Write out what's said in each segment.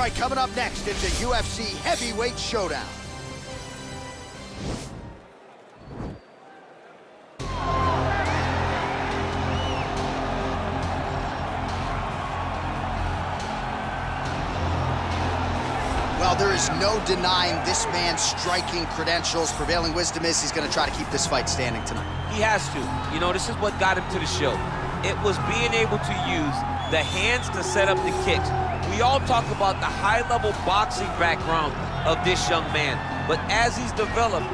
right, coming up next, it's a UFC heavyweight showdown. Well, there is no denying this man's striking credentials. Prevailing wisdom is he's going to try to keep this fight standing tonight. He has to. You know, this is what got him to the show. It was being able to use the hands to set up the kicks. We all talk about the high-level boxing background of this young man. But as he's developed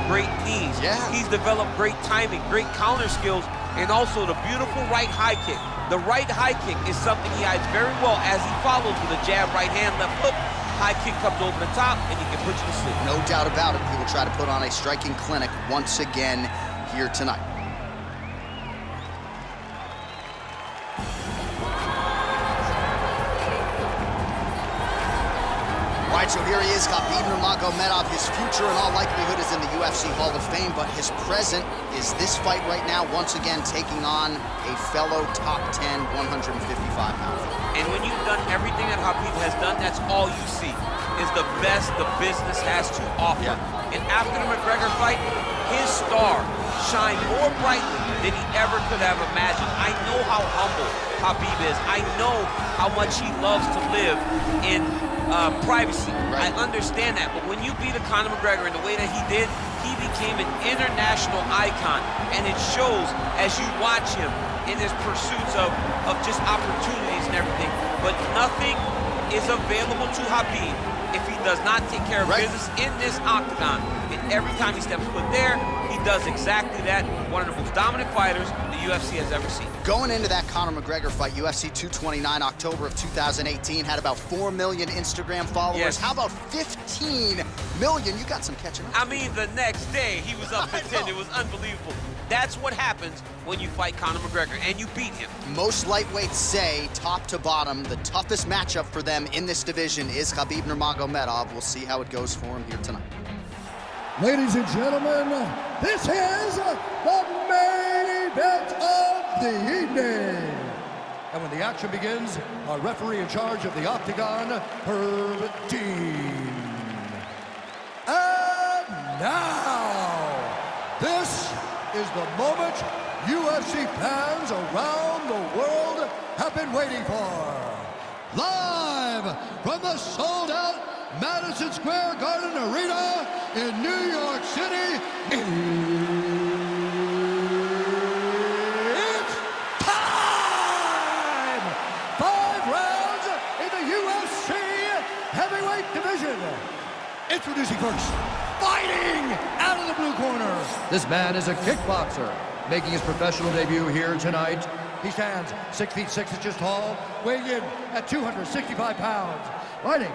great knees. Yeah. He's developed great timing, great counter skills, and also the beautiful right high kick. The right high kick is something he hides very well as he follows with a jab, right hand, left hook. High kick comes over the top, and he can put you to sleep. No doubt about it. He will try to put on a striking clinic once again here tonight. All right, so here he is, Khabib Nurmagomedov. His future in all likelihood is in the UFC Hall of Fame, but his present is this fight right now, once again taking on a fellow top 10, 155-pounder. And when you've done everything that Khabib has done, that's all you see, is the best the business has to offer. Yeah. And after the McGregor fight, his star shined more brightly than he ever could have imagined. I know how humble Khabib is. I know how much he loves to live in privacy. Right. I understand that, but when you beat a Conor McGregor in the way that he did, he became an international icon, and it shows as you watch him in his pursuits of just opportunities and everything. But nothing is available to Khabib if he does not take care of business in this octagon. And every time he steps foot there, he does exactly that. One of the most dominant fighters the UFC has ever seen. Going into that Conor McGregor fight, UFC 229, October of 2018, had about 4 million Instagram followers. Yes. How about 15 million? You got some catching up. I mean, the next day, he was up to 10. It was unbelievable. That's what happens when you fight Conor McGregor, and you beat him. Most lightweights say, top to bottom, the toughest matchup for them in this division is Khabib Nurmagomedov. We'll see how it goes for him here tonight. Ladies and gentlemen, this is the main event of the evening. And when the action begins, our referee in charge of the octagon, Herb Dean. And now, this is the moment UFC fans around the world have been waiting for. Live from the sold-out Madison Square Garden Arena in New York City, it's time! 5 rounds in the UFC heavyweight division. Introducing first, fighting out of the blue corner. This man is a kickboxer, making his professional debut here tonight. He stands 6 feet 6 inches tall, weighing in at 265 pounds. Fighting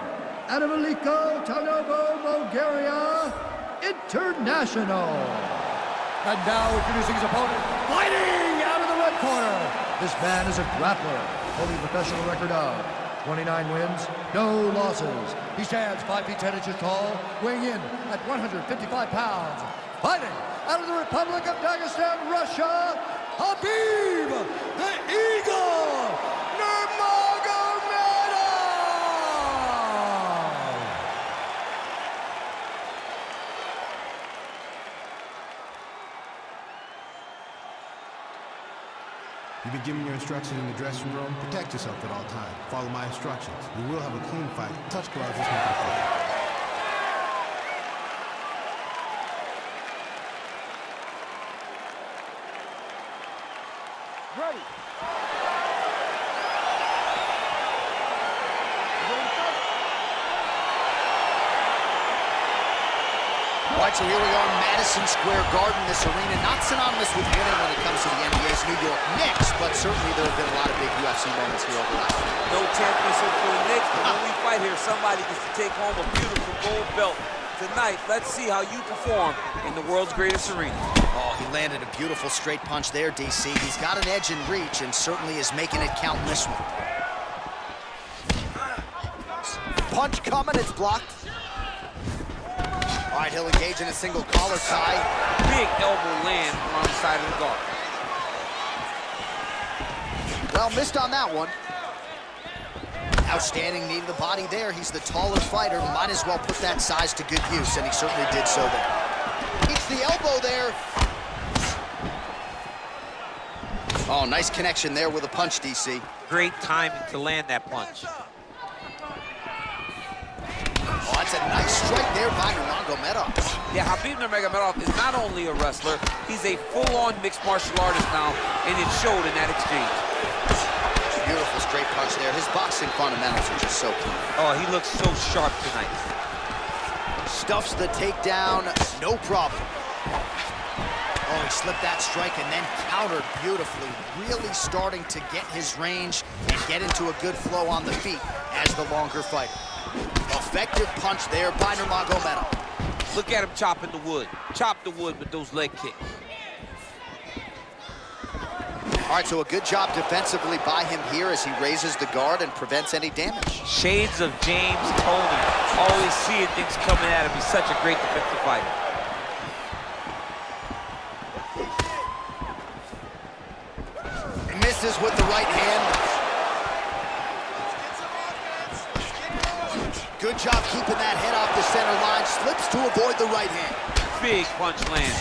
out of Veliko Tarnovo, Bulgaria International. And now introducing his opponent, fighting out of the red corner. This man is a grappler, holding a professional record of 29 wins, no losses. He stands 5 feet 10 inches tall, weighing in at 155 pounds. Fighting out of the Republic of Dagestan, Russia, Khabib the Eagle Nurmagomedov. You've been given your instructions in the dressing room. Protect yourself at all times. Follow my instructions. We will have a clean fight. Touch gloves, let's make it fight. Ready. All right, so here we are in Madison Square Garden, this arena, not synonymous with winning when it comes to the NBA's New York Knicks, but certainly there have been a lot of big UFC moments here over the last year. No championship for the Knicks, but when we fight here, somebody gets to take home a beautiful gold belt. Tonight, let's see how you perform in the world's greatest arena. Oh, he landed a beautiful straight punch there, DC. He's got an edge in reach and certainly is making it count in this one. Punch coming, it's blocked. All right, he'll engage in a single collar tie. Big elbow land around the side of the guard. Well, missed on that one. Outstanding knee to the body there. He's the taller fighter. Might as well put that size to good use, and he certainly did so there. Hits the elbow there. Oh, nice connection there with a punch, DC. Great timing to land that punch. Oh, that's a nice strike there by Nurmagomedov. Yeah, Khabib Nurmagomedov is not only a wrestler, he's a full-on mixed martial artist now, and it showed in that exchange. Beautiful straight punch there. His boxing fundamentals are just so clean. Oh, he looks so sharp tonight. Stuffs the takedown, no problem. Oh, he slipped that strike and then countered beautifully. Really starting to get his range and get into a good flow on the feet as the longer fighter. Effective punch there by Nurmagomedov. Look at him chopping the wood. Chop the wood with those leg kicks. All right, so a good job defensively by him here as he raises the guard and prevents any damage. Shades of James Toney. Always seeing things coming at him. He's such a great defensive fighter. He misses with the right hand. Good job keeping that head off the center line. Slips to avoid the right hand. Big punch land.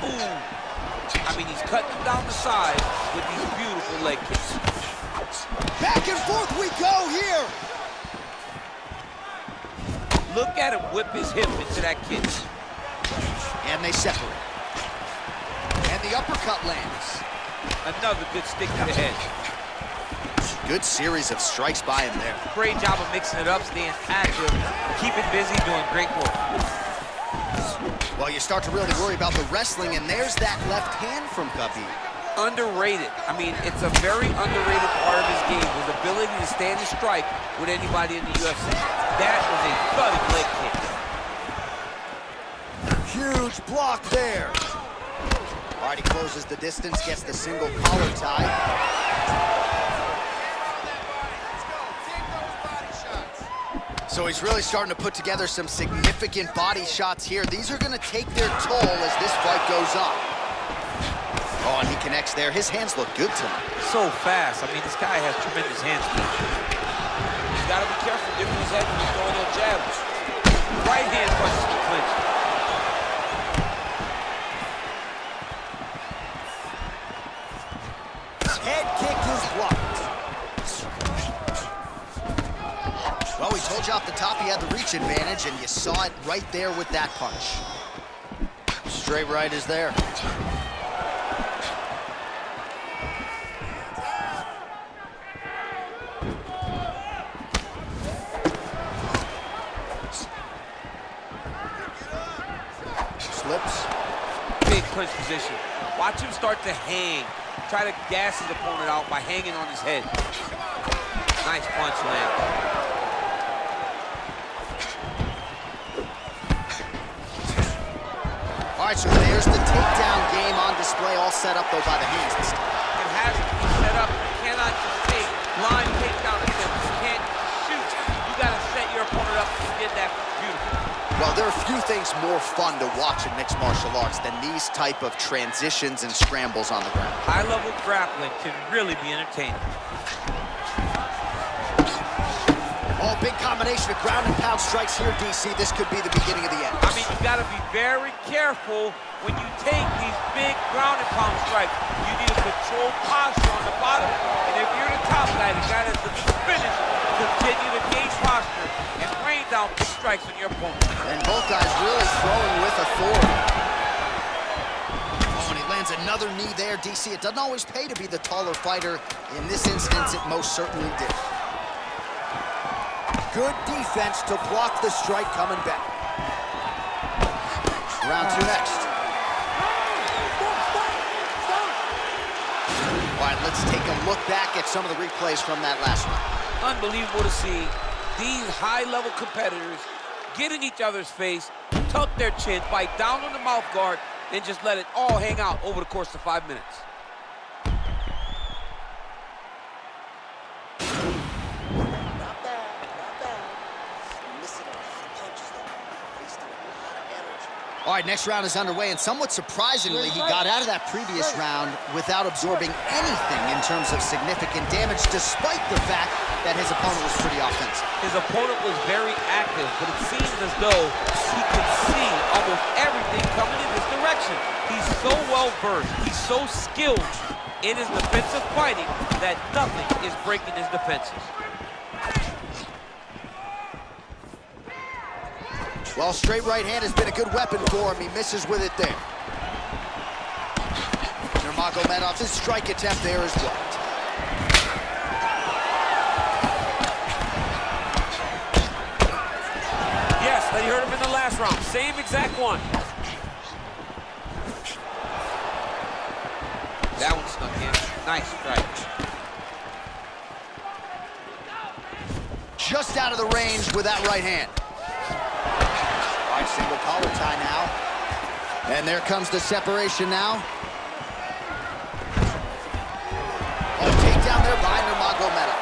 Ooh. I mean, he's cutting down the side with these beautiful leg kicks. Back and forth we go here. Look at him whip his hip into that kick. And they separate. And the uppercut lands. Another good stick to the head. Good series of strikes by him there. Great job of mixing it up, staying active, keeping busy, doing great work. Well, you start to really worry about the wrestling, and there's that left hand from Khabib. Underrated. I mean, it's a very underrated part of his game, his ability to stand and strike with anybody in the UFC. That was a thudding leg kick. Huge block there. All right, he closes the distance, gets the single collar tie. So he's really starting to put together some significant body shots here. These are going to take their toll as this fight goes on. Oh, and he connects there. His hands look good tonight. So fast. I mean, this guy has tremendous hand speed. He's got to be careful dipping his head when he's throwing those jabs. Right hand punches the clinch. Head kick is blocked. Well, we told you off the top he had the reach advantage, and you saw it right there with that punch. Straight right is there. Slips. Big clinch position. Watch him start to hang. Try to gas his opponent out by hanging on his head. Nice punch land. All right, so there's the takedown game on display, all set up, though, by the hands this time. It has to be set up. You cannot just take blind takedown attempts. You can't shoot. You got to set your opponent up. You did that beautifully. Well, there are few things more fun to watch in mixed martial arts than these type of transitions and scrambles on the ground. High-level grappling can really be entertaining. Oh, big combination of ground and pound strikes here, DC. This could be the beginning of the end. I mean, you got to be very careful when you take these big ground and pound strikes. You need a controlled posture on the bottom. And if you're the top guy, the guy that's looking to finish, continue to gauge posture and rain down big strikes on your opponent. And both guys really throwing with authority. Oh, and he lands another knee there, DC. It doesn't always pay to be the taller fighter. In this instance, it most certainly did. Good defense to block the strike coming back. Round two next. All right, let's take a look back at some of the replays from that last one. Unbelievable to see these high-level competitors get in each other's face, tuck their chin, bite down on the mouth guard, and just let it all hang out over the course of 5 minutes. All right, next round is underway, and somewhat surprisingly, he got out of that previous round without absorbing anything in terms of significant damage, despite the fact that his opponent was pretty offensive. His opponent was very active, but it seems as though he could see almost everything coming in this direction. He's so well-versed, he's so skilled in his defensive fighting that nothing is breaking his defenses. Well, straight right hand has been a good weapon for him. He misses with it there. Nurmagomedov's strike attempt there is blocked. Yes, that he hurt him in the last round. Same exact one. That one snuck in. Nice strike. Just out of the range with that right hand. All right, single collar tie now. And there comes the separation now. Oh, takedown there by Nurmagomedov.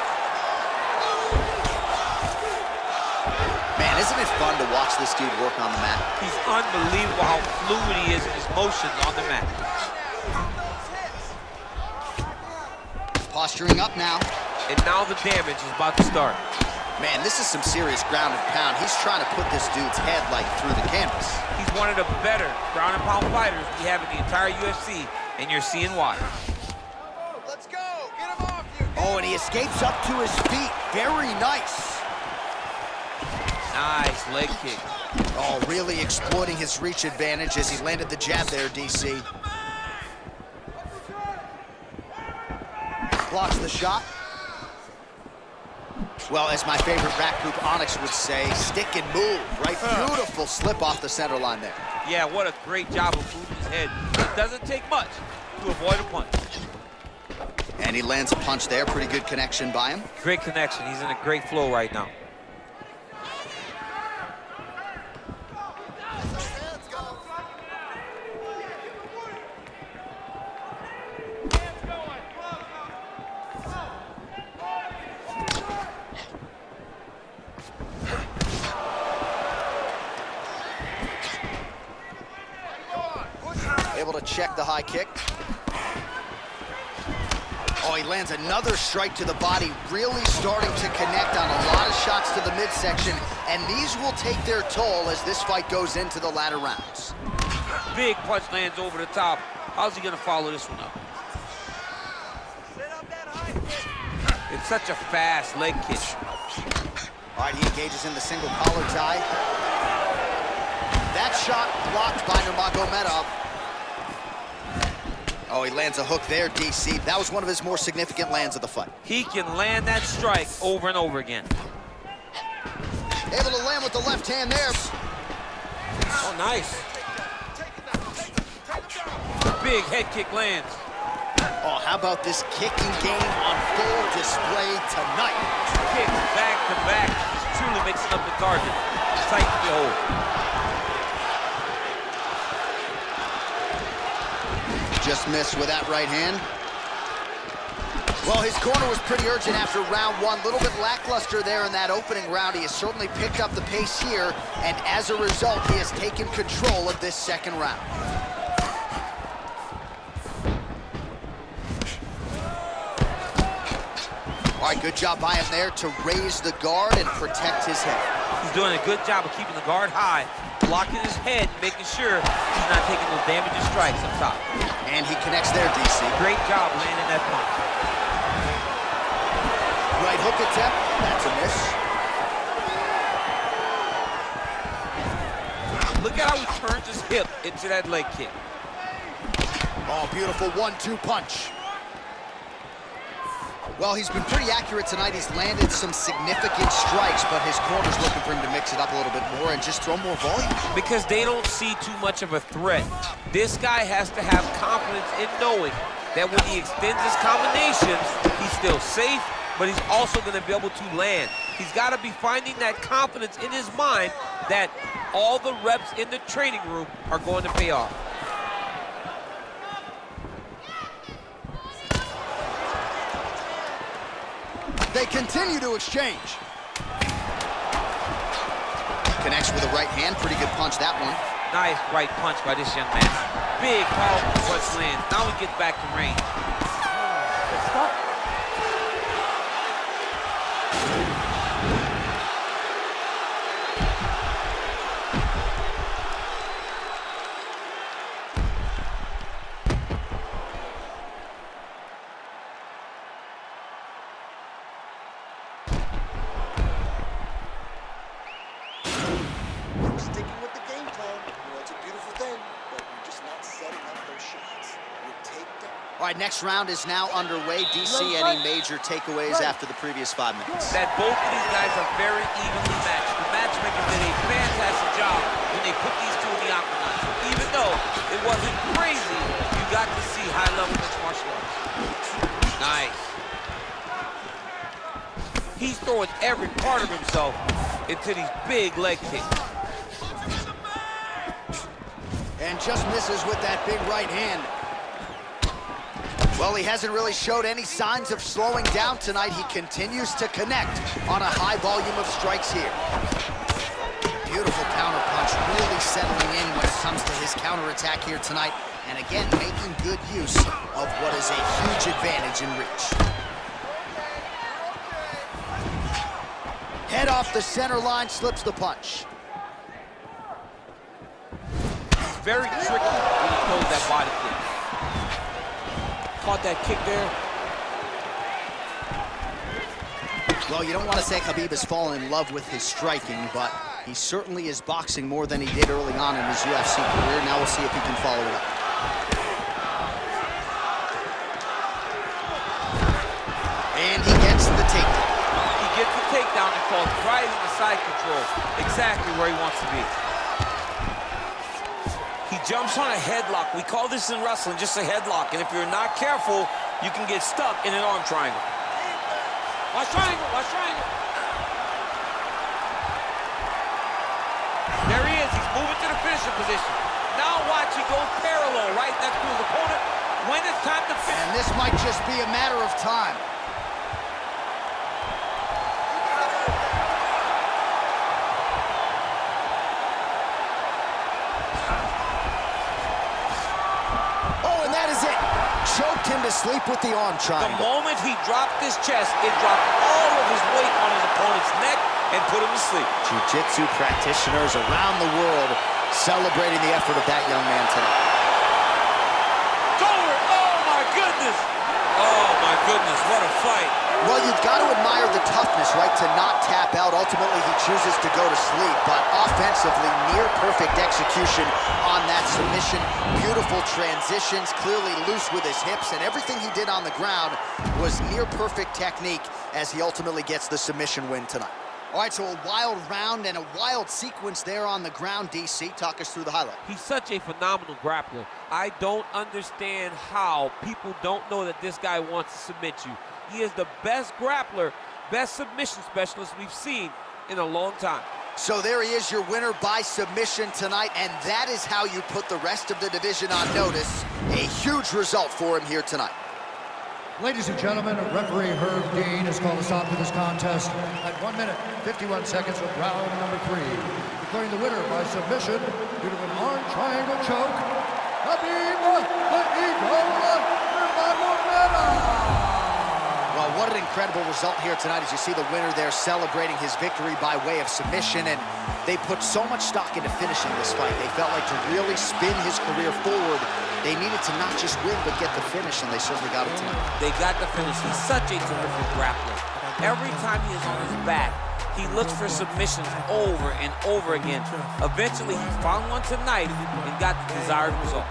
Man, isn't it fun to watch this dude work on the mat? He's unbelievable how fluid he is in his motions on the mat. Posturing up now. And now the damage is about to start. Man, this is some serious ground and pound. He's trying to put this dude's head like through the canvas. He's one of the better ground and pound fighters we have in the entire UFC, and you're seeing why. Let's go, get him off you. Oh, and he escapes up to his feet. Very nice. Nice leg kick. Oh, really exploiting his reach advantage as he landed the jab there, DC. Blocks the shot. Well, as my favorite rap group Onyx would say, stick and move, right? Beautiful slip off the center line there. Yeah, what a great job of moving his head. It doesn't take much to avoid a punch. And he lands a punch there. Pretty good connection by him. Great connection. He's in a great flow right now. Able to check the high kick. Oh, he lands another strike to the body, really starting to connect on a lot of shots to the midsection, and these will take their toll as this fight goes into the latter rounds. Big punch lands over the top. How's he gonna follow this one up? It's such a fast leg kick. All right, he engages in the single collar tie. That shot blocked by Nurmagomedov. Oh, he lands a hook there, DC. That was one of his more significant lands of the fight. He can land that strike over and over again. Able to land with the left hand there. Oh, nice. Big head kick lands. Oh, how about this kicking game on full display tonight? Kicks back to back. He's truly mixing up the target. Sight to behold. Just missed with that right hand. Well, his corner was pretty urgent after round one. A little bit lackluster there in that opening round. He has certainly picked up the pace here, and as a result, he has taken control of this second round. All right, good job by him there to raise the guard and protect his head. He's doing a good job of keeping the guard high, blocking his head, making sure he's not taking those damaging strikes up top. And he connects there, DC. Great job landing that punch. Right hook attempt, that's a miss. Look at how he turns his hip into that leg kick. Oh, beautiful 1-2 punch. Well, he's been pretty accurate tonight. He's landed some significant strikes, but his corner's looking for him to mix it up a little bit more and just throw more volume. Because they don't see too much of a threat. This guy has to have confidence in knowing that when he extends his combinations, he's still safe, but he's also going to be able to land. He's got to be finding that confidence in his mind that all the reps in the training room are going to pay off. They continue to exchange. Connects with the right hand. Pretty good punch, that one. Nice right punch by this young man. Big, powerful punch lands. Now he gets back to range. Sticking with the game plan, it's a beautiful thing, but you're just not setting up those shots. You take them. All right, next round is now underway. DC, any major takeaways after the previous 5 minutes? That both of these guys are very evenly matched. The matchmakers did a fantastic job when they put these two in the octagon. So even though it wasn't crazy, you got to see high-level mixed martial arts. Nice. He's throwing every part of himself into these big leg kicks. And just misses with that big right hand. Well, he hasn't really showed any signs of slowing down tonight. He continues to connect on a high volume of strikes here. Beautiful counter punch, really settling in when it comes to his counterattack here tonight. And again, making good use of what is a huge advantage in reach. Head off the center line, slips the punch. Very tricky when he throws that body kick. Caught that kick there. Well, you don't want to say Khabib has fallen in love with his striking, but he certainly is boxing more than he did early on in his UFC career. Now we'll see if he can follow it up. And he gets the takedown. He gets the takedown and falls right into side control. Exactly where he wants to be. He jumps on a headlock. We call this in wrestling just a headlock. And if you're not careful, you can get stuck in an arm triangle. Watch triangle, watch triangle. There he is. He's moving to the finishing position. Now watch, he goes parallel right next to his opponent. When it's time to finish. And this might just be a matter of time. Choked him to sleep with the arm triangle. The moment he dropped his chest, it dropped all of his weight on his opponent's neck and put him to sleep. Jiu-jitsu practitioners around the world celebrating the effort of that young man tonight. Over! Oh my goodness! Oh my goodness, what a fight. Well, you've got to admire the toughness, right, to not tap out. Ultimately, he chooses to go to sleep, but offensively, near-perfect execution on that submission. Beautiful transitions, clearly loose with his hips, and everything he did on the ground was near-perfect technique as he ultimately gets the submission win tonight. All right, so a wild round and a wild sequence there on the ground. DC, talk us through the highlight. He's such a phenomenal grappler. I don't understand how people don't know that this guy wants to submit you. He is the best grappler, best submission specialist we've seen in a long time. So there he is, your winner by submission tonight, and that is how you put the rest of the division on notice. A huge result for him here tonight. Ladies and gentlemen, referee Herb Dean has called a stop to this contest at 1 minute, 51 seconds of round number 3. Declaring the winner by submission due to an arm triangle choke, Khabib the Eagle Nurmagomedov. Well, what an incredible result here tonight as you see the winner there celebrating his victory by way of submission, and they put so much stock into finishing this fight. They felt like to really spin his career forward, they needed to not just win, but get the finish, and they certainly got it tonight. They got the finish. He's such a terrific grappler. Every time he is on his back, he looks for submissions over and over again. Eventually, he found one tonight and got the desired result.